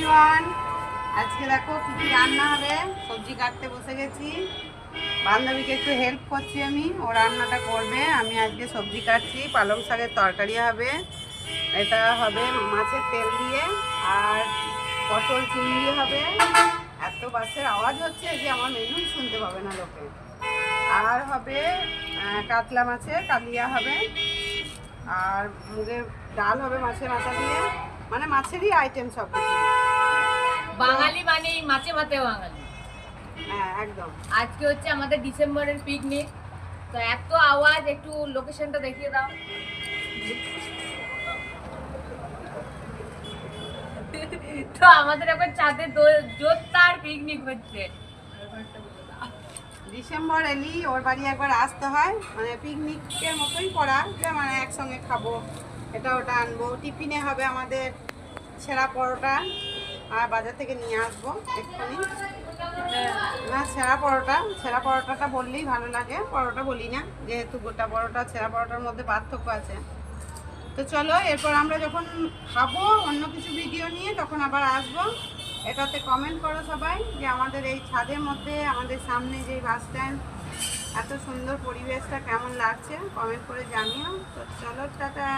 Everyone, আজকে দেখো কি কি রান্না হবে। সবজি কাটতে বসে গেছি, বান্ধবীকে একটু হেল্প করছি আমি, ও রান্নাটা করবে। আমি আজকে সবজি কাটছি, পালং শাকের তরকারি হবে, এটা হবে মাছের তেল দিয়ে, আর পটল চিংড়ি হবে। এত বাসের আওয়াজ হচ্ছে যে আমার মেনুই শুনতে পাবে না লোকে। আর হবে কাতলা মাছের কালিয়া হবে, আর মুগের ডাল হবে মাছের মাথা দিয়ে, মানে মাছেরই আইটেম সব কিছু। বাঙালি মানে মাছে ভাতে বাঙালি। হ্যাঁ একদম। আজকে হচ্ছে আমাদের ডিসেম্বরের পিকনিক, তো এত আওয়াজ, একটু লোকেশনটা দেখিয়ে দাও। তো আমাদের এখন চাঁদে জোরদার পিকনিক হচ্ছে। ডিসেম্বর এলি ওর বাড়ি একবার আসতে হয়, মানে পিকনিকের মতোই করা, যে মানে একসঙ্গে খাবো, এটা ওটা আনবো। টিফিনে হবে আমাদের ছেঁড়া পরোটা, আর বাজার থেকে নিয়ে আসবো এক্ষুনি। না ছেঁড়া পরোটাটা বললেই ভালো লাগে, পরোটা বলি না, যেহেতু গোটা পরোটা ছেঁড়া পরোটার মধ্যে পার্থক্য আছে। তো চলো, এরপর আমরা যখন খাবো অন্য কিছু ভিডিও নিয়ে তখন আবার আসবো। এটাতে কমেন্ট করো সবাই যে আমাদের এই ছাদের মধ্যে, আমাদের সামনে যে বাস স্ট্যান্ড, এত সুন্দর পরিবেশটা কেমন লাগছে, কমেন্ট করে জানিও। তো চলো, টাটা।